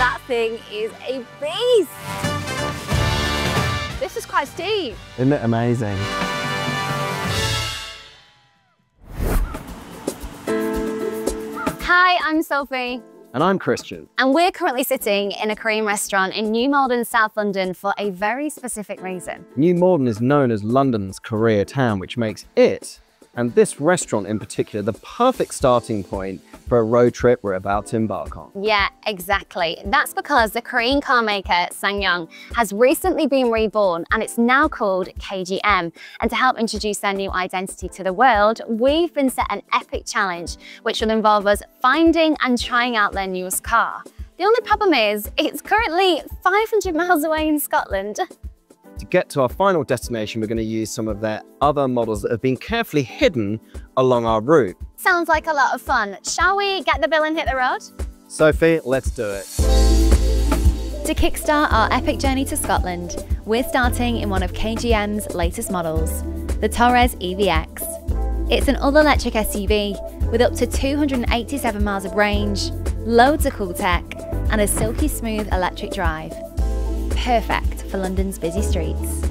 that thing is a beast. This is quite steep. Isn't it amazing? Hi, I'm Sophie. And I'm Christian. And we're currently sitting in a Korean restaurant in New Malden, South London for a very specific reason. New Malden is known as London's Koreatown, which makes it, and this restaurant in particular, the perfect starting point for a road trip we're about to embark on. Yeah, exactly. That's because the Korean car maker SsangYong has recently been reborn and it's now called KGM. And to help introduce their new identity to the world, we've been set an epic challenge, which will involve us finding and trying out their newest car. The only problem is, it's currently 500 miles away in Scotland. To get to our final destination, we're going to use some of their other models that have been carefully hidden along our route. Sounds like a lot of fun. Shall we get the bill and hit the road? Sophie, let's do it. To kickstart our epic journey to Scotland, we're starting in one of KGM's latest models, the Torres EVX. It's an all-electric SUV with up to 287 miles of range, loads of cool tech, and a silky smooth electric drive. Perfect for London's busy streets.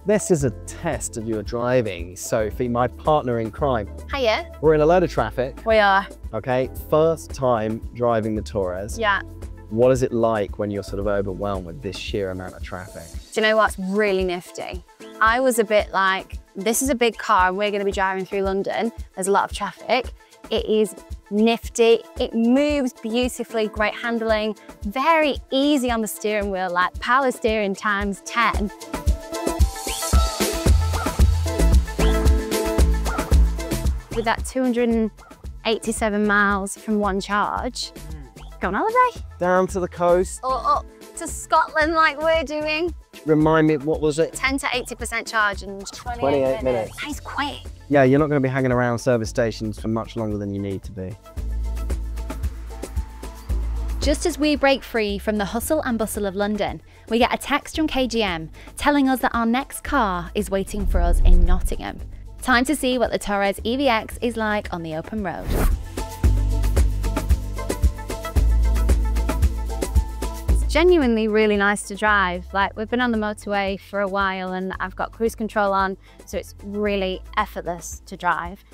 This is a test of your driving, Sophie, my partner in crime. Hiya. We're in a load of traffic. We are. Okay, first time driving the Torres. Yeah. What is it like when you're sort of overwhelmed with this sheer amount of traffic? Do you know what's really nifty? I was a bit like, this is a big car and we're going to be driving through London. There's a lot of traffic. It is nifty. It moves beautifully, great handling, very easy on the steering wheel, like power steering times 10. With that 287 miles from one charge, go on holiday. Down to the coast. Or up to Scotland like we're doing. Remind me, what was it? 10 to 80% charge in 28 minutes. That is quick. Yeah, you're not going to be hanging around service stations for much longer than you need to be. Just as we break free from the hustle and bustle of London, we get a text from KGM telling us that our next car is waiting for us in Nottingham. Time to see what the Torres EVX is like on the open road. It's genuinely really nice to drive. Like, we've been on the motorway for a while and I've got cruise control on, so it's really effortless to drive.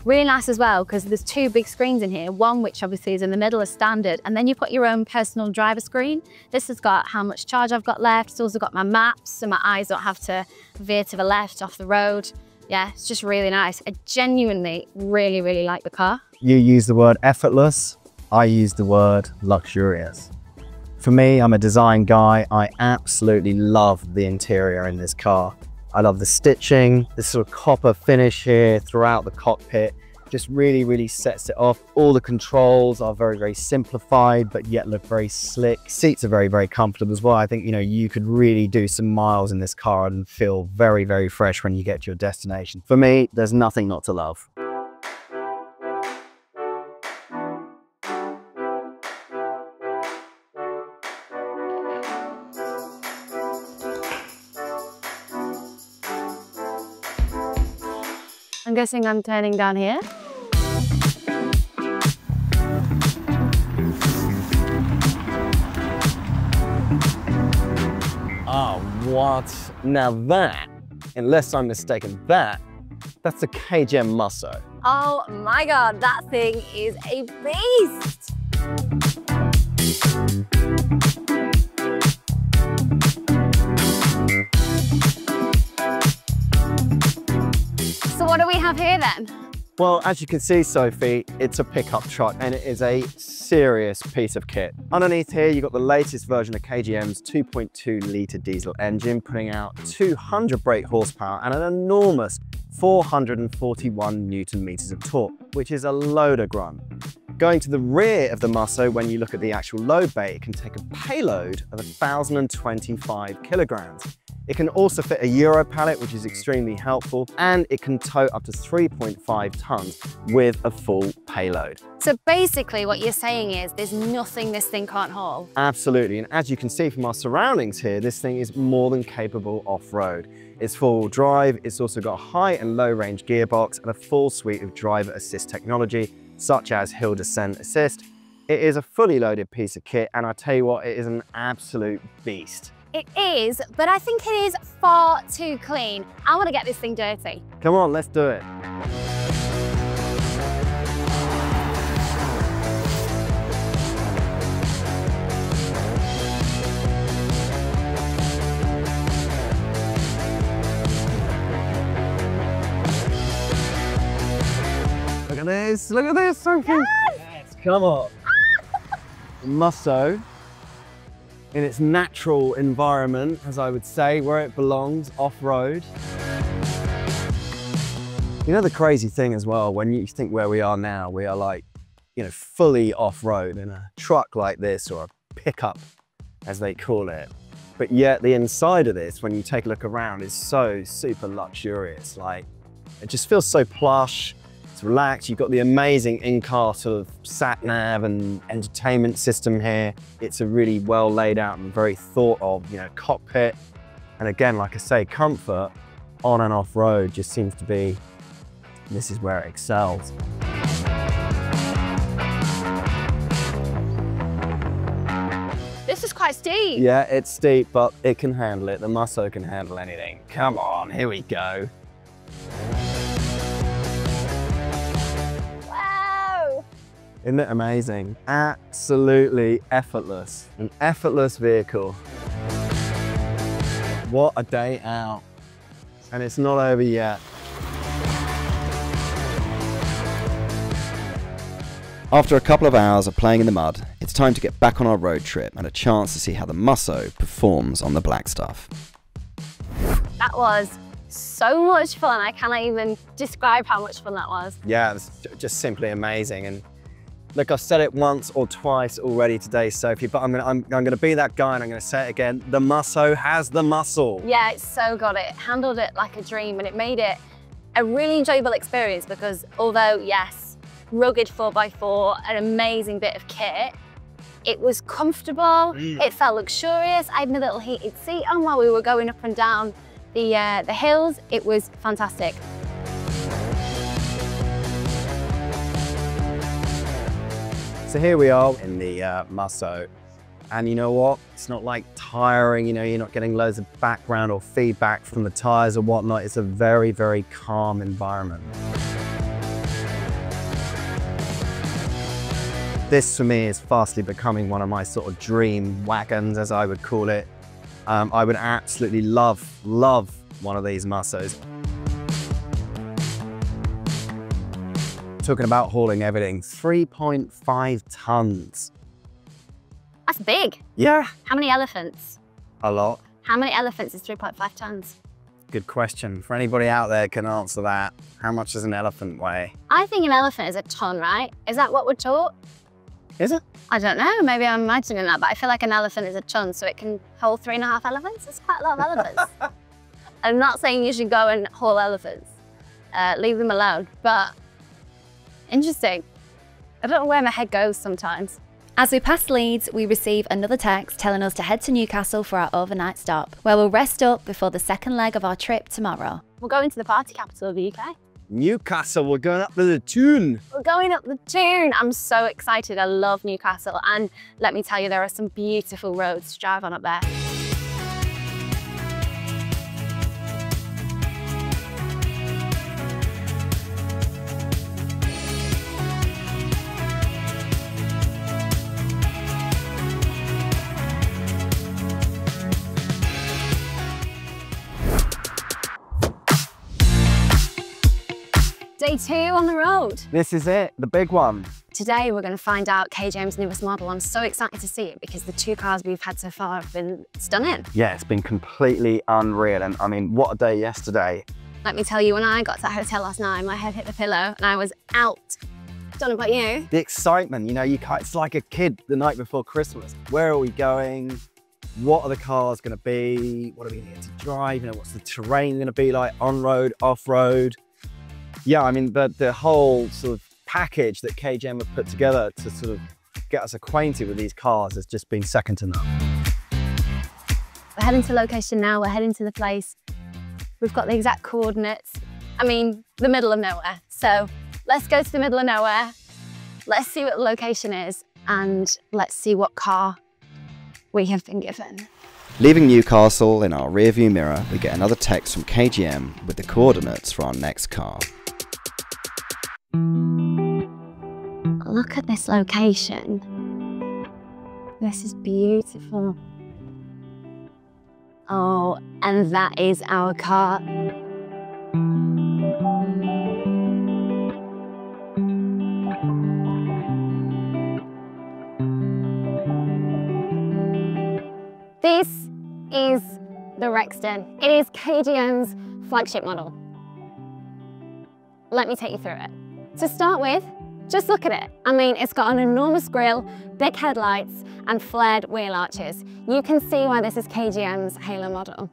Really nice as well, because there's two big screens in here, one which obviously is in the middle as standard, and then you've got your own personal driver screen. This has got how much charge I've got left. It's also got my maps, so my eyes don't have to veer to the left off the road. Yeah, it's just really nice. I genuinely really, really like the car. You use the word effortless, I use the word luxurious. For me, I'm a design guy. I absolutely love the interior in this car. I love the stitching, this sort of copper finish here throughout the cockpit. Just really, really sets it off. All the controls are very, very simplified, but yet look very slick. Seats are very, very comfortable as well. I think, you know, you could really do some miles in this car and feel very, very fresh when you get to your destination. For me, there's nothing not to love. I'm guessing I'm turning down here. Oh, what? Now that, unless I'm mistaken, that's a KGM Musso. Oh my God, that thing is a beast. So what do we have here then? Well, as you can see, Sophie, it's a pickup truck and it is a serious piece of kit. Underneath here, you've got the latest version of KGM's 2.2 litre diesel engine, putting out 200 brake horsepower and an enormous 441 Newton meters of torque, which is a load of grunt. Going to the rear of the Musso, when you look at the actual load bay, it can take a payload of 1,025 kilograms. It can also fit a Euro pallet, which is extremely helpful, and it can tow up to 3.5 tons with a full payload. So basically what you're saying is there's nothing this thing can't haul. Absolutely, and as you can see from our surroundings here, this thing is more than capable off-road. It's four-wheel drive, it's also got a high and low range gearbox and a full suite of driver assist technology, such as hill descent assist, It is a fully loaded piece of kit, and I tell you what, it is an absolute beast. It is, but I think it is far too clean. I want to get this thing dirty. Come on, let's do it. Look at this, Sophie. Yes, come on. The Musso, in its natural environment, as I would say, where it belongs, off-road. You know the crazy thing as well, when you think where we are now, we are like, you know, fully off-road in a truck like this, or a pickup, as they call it. But yet the inside of this, when you take a look around, is so super luxurious. Like, it just feels so plush. It's relaxed. You've got the amazing in-car sort of sat-nav and entertainment system here. It's a really well laid out and very thought of, you know, cockpit. And again, like I say, comfort on and off road just seems to be, this is where it excels. This is quite steep. Yeah, it's steep, but it can handle it. The Musso can handle anything. Come on, here we go. Isn't it amazing? Absolutely effortless. An effortless vehicle. What a day out. And it's not over yet. After a couple of hours of playing in the mud, it's time to get back on our road trip and a chance to see how the Musso performs on the black stuff. That was so much fun. I cannot even describe how much fun that was. Yeah, it was just simply amazing. And look, I've said it once or twice already today, Sophie, but I'm gonna be that guy and I'm gonna say it again. The Musso has the muscle. Yeah, it's so got it. It handled it like a dream, and it made it a really enjoyable experience because although, yes, rugged 4x4, an amazing bit of kit, it was comfortable, it felt luxurious. I had my little heated seat on while we were going up and down the hills. It was fantastic. So here we are in the Musso, and you know what? It's not like tiring, you know, you're not getting loads of background or feedback from the tires or whatnot. It's a very, very calm environment. This for me is fastly becoming one of my sort of dream wagons, as I would call it. I would absolutely love one of these Mussos. Talking about hauling everything, 3.5 tons. That's big. Yeah. How many elephants? A lot. How many elephants is 3.5 tons? Good question. For anybody out there can answer that. How much does an elephant weigh? I think an elephant is a ton, right? Is that what we're taught? Is it? I don't know, maybe I'm imagining that, but I feel like an elephant is a ton, so it can hold 3.5 elephants. That's quite a lot of elephants. I'm not saying you should go and haul elephants. Leave them alone, but interesting. I don't know where my head goes sometimes. As we pass Leeds, we receive another text telling us to head to Newcastle for our overnight stop, where we'll rest up before the second leg of our trip tomorrow. We're going to the party capital of the UK. Newcastle, we're going up to the Tune. We're going up the Tune. I'm so excited. I love Newcastle. And let me tell you, there are some beautiful roads to drive on up there. Day 2 on the road. This is it, the big one. Today we're going to find out KGM's newest model. I'm so excited to see it because the 2 cars we've had so far have been stunning. Yeah, it's been completely unreal. And I mean, what a day yesterday. Let me tell you, when I got to that hotel last night, my head hit the pillow and I was out. Don't know about you. The excitement, you know, it's like a kid the night before Christmas. Where are we going? What are the cars going to be? What are we going to get to drive? You know, what's the terrain going to be like on road, off road? Yeah, I mean, the whole sort of package that KGM have put together to sort of get us acquainted with these cars has just been second to none. We're heading to location now, we're heading to the place. We've got the exact coordinates. I mean, the middle of nowhere. So let's go to the middle of nowhere. Let's see what the location is and let's see what car we have been given. Leaving Newcastle in our rearview mirror, we get another text from KGM with the coordinates for our next car. Look at this location. This is beautiful. Oh, and that is our car. This is the Rexton. It is KGM's flagship model. Let me take you through it. To start with, just look at it. I mean, it's got an enormous grille, big headlights, and flared wheel arches. You can see why this is KGM's halo model.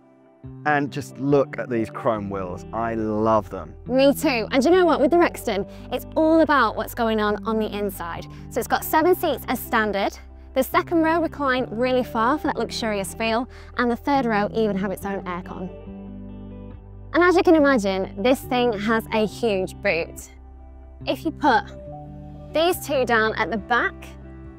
And just look at these chrome wheels. I love them. Me too. And you know what? With the Rexton, it's all about what's going on the inside. So it's got 7 seats as standard. The second row recline really far for that luxurious feel, and the third row even have its own aircon. And as you can imagine, this thing has a huge boot. If you put these two down at the back,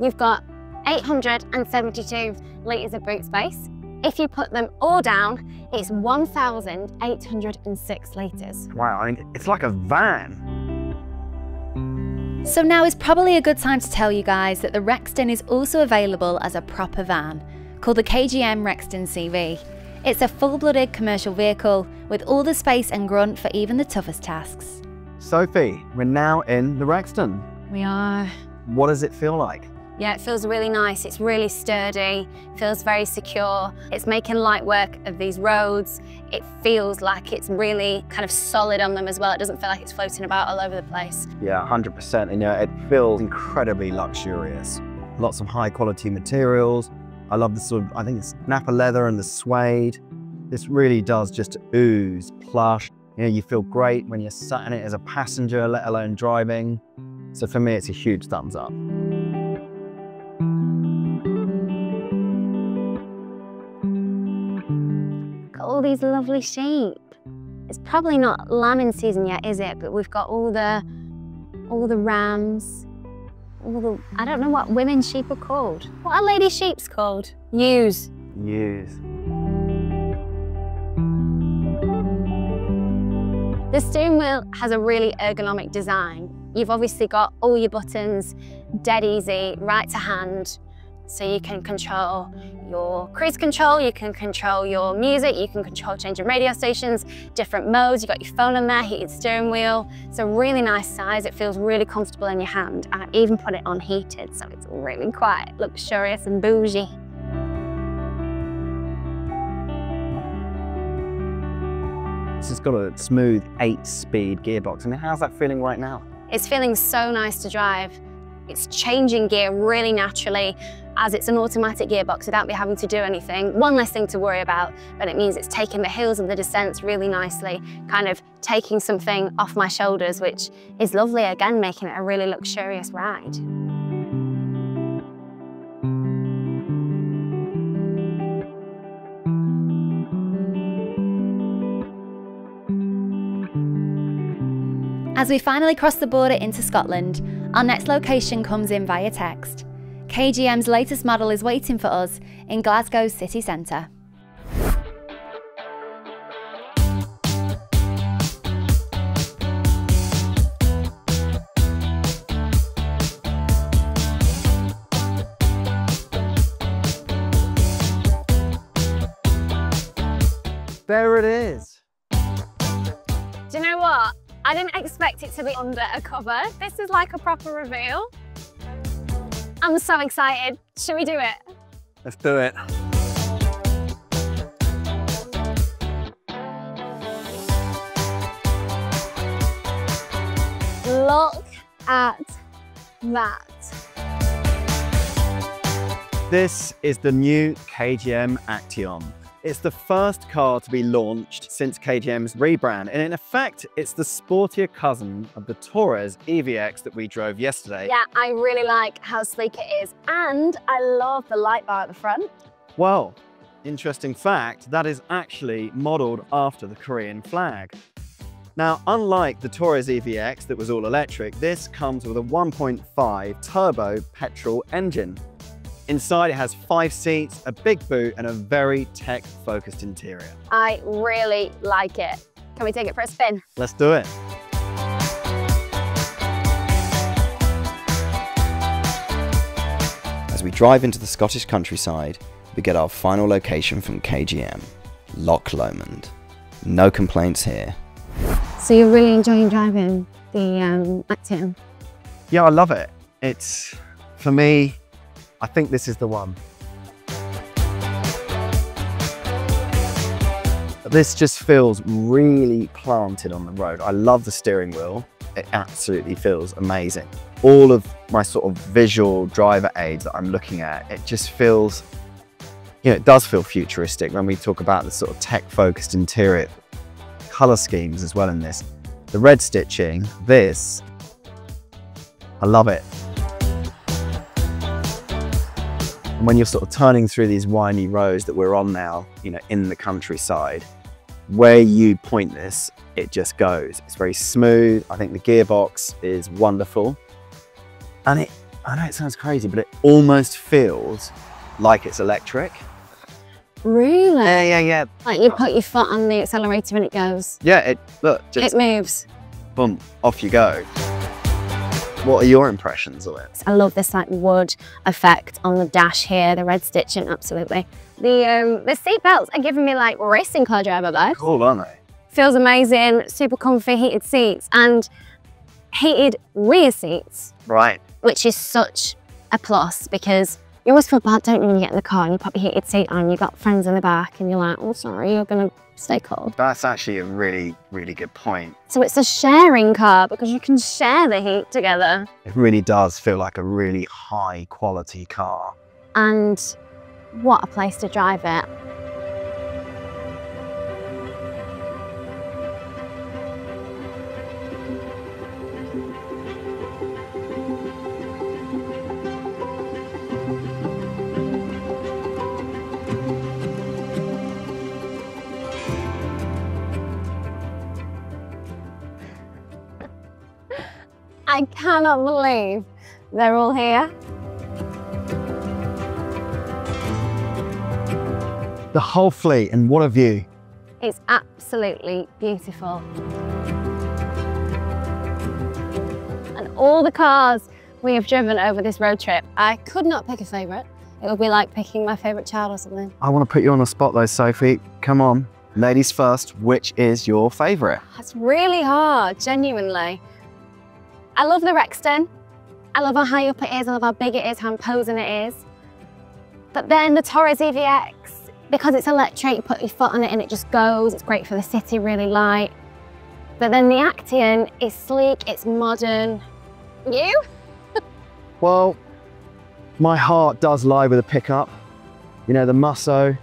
you've got 872 litres of boot space. If you put them all down, it's 1,806 litres. Wow, I mean, it's like a van. So now is probably a good time to tell you guys that the Rexton is also available as a proper van, called the KGM Rexton CV. It's a full-blooded commercial vehicle with all the space and grunt for even the toughest tasks. Sophie, we're now in the Rexton. We are. What does it feel like? Yeah, it feels really nice. It's really sturdy, feels very secure. It's making light work of these roads. It feels like it's really kind of solid on them as well. It doesn't feel like it's floating about all over the place. Yeah, 100%. And it feels incredibly luxurious. Lots of high quality materials. I love the sort of, I think it's Napa leather and the suede. This really does just ooze plush. You feel great when you're sat in it as a passenger, let alone driving. So for me, it's a huge thumbs up. All these lovely sheep. It's probably not lambing season yet, is it? But we've got all the rams, I don't know what women sheep are called. What are lady sheep's called? Ewes. Ewes. The steering wheel has a really ergonomic design. You've obviously got all your buttons dead easy, right to hand. So you can control your cruise control, you can control your music, you can control changing radio stations, different modes. You've got your phone on there, heated steering wheel. It's a really nice size. It feels really comfortable in your hand. And I've even put it on heated, so it's really quite luxurious and bougie. This has got a smooth 8-speed gearbox. I mean, how's that feeling right now? It's feeling so nice to drive. It's changing gear really naturally as it's an automatic gearbox without me having to do anything. One less thing to worry about, but it means it's taking the hills and the descents really nicely, kind of taking something off my shoulders, which is lovely, again, making it a really luxurious ride. As we finally cross the border into Scotland, our next location comes in via text. KGM's latest model is waiting for us in Glasgow's city centre. There it is. Do you know what? I didn't expect it to be under a cover. This is like a proper reveal. I'm so excited. Should we do it? Let's do it. Look at that. This is the new KGM Action. It's the first car to be launched since KGM's rebrand, and in effect, it's the sportier cousin of the Torres EVX that we drove yesterday. Yeah, I really like how sleek it is, and I love the light bar at the front. Well, interesting fact, that is actually modelled after the Korean flag. Now, unlike the Torres EVX that was all electric, this comes with a 1.5 turbo petrol engine. Inside it has 5 seats, a big boot, and a very tech-focused interior. I really like it. Can we take it for a spin? Let's do it. As we drive into the Scottish countryside, we get our final location from KGM, Loch Lomond. No complaints here. So you're really enjoying driving the Actium? Yeah, I love it. It's, for me, I think this is the one. This just feels really planted on the road. I love the steering wheel. It absolutely feels amazing. All of my sort of visual driver aids that I'm looking at, it just feels, you know, it does feel futuristic when we talk about the sort of tech-focused interior. Colour schemes as well in this. The red stitching, this, I love it. And when you're sort of turning through these windy roads that we're on now, you know, in the countryside, where you point this, it just goes. It's very smooth. I think the gearbox is wonderful. And I know it sounds crazy, but it almost feels like it's electric. Really? Yeah. Like you put your foot on the accelerator and it goes? Yeah, look, just it moves. Boom, off you go. What are your impressions of it? I love this like wood effect on the dash here, the red stitching, absolutely. The seat belts are giving me like racing car driver vibes. Cool, aren't they? Feels amazing, super comfy heated seats and heated rear seats. Right. Which is such a plus because you always feel bad, don't you, when you get in the car and you pop your heated seat on, you've got friends in the back and you're like, oh, sorry, you're gonna stay cold. That's actually a really, really good point. So it's a sharing car because you can share the heat together. It really does feel like a really high quality car. And what a place to drive it. I cannot believe they're all here. The whole fleet, and what a view. It's absolutely beautiful. And all the cars we have driven over this road trip, I could not pick a favourite. It would be like picking my favourite child or something. I want to put you on the spot though, Sophie. Come on, ladies first, which is your favourite? It's really hard, genuinely. I love the Rexton. I love how high up it is, I love how big it is, how imposing it is. But then the Torres EVX, because it's electric, you put your foot on it and it just goes. It's great for the city, really light. But then the Actium is sleek, it's modern. You? Well, my heart does lie with a pickup. You know, the Musso,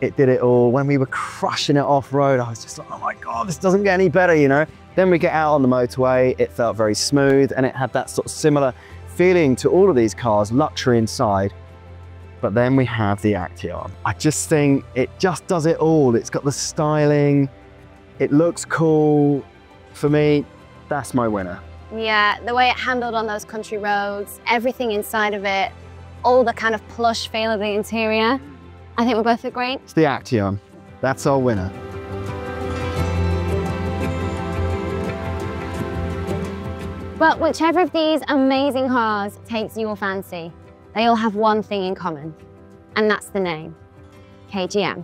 it did it all. When we were crushing it off-road, I was just like, oh my God, this doesn't get any better, you know? Then we get out on the motorway, it felt very smooth and it had that sort of similar feeling to all of these cars, luxury inside. But then we have the Actium. I just think it just does it all. It's got the styling, it looks cool. For me, that's my winner. Yeah, the way it handled on those country roads, everything inside of it, all the kind of plush feel of the interior. I think we both agree. It's the Actium. That's our winner. But whichever of these amazing cars takes your fancy, they all have one thing in common, and that's the name, KGM.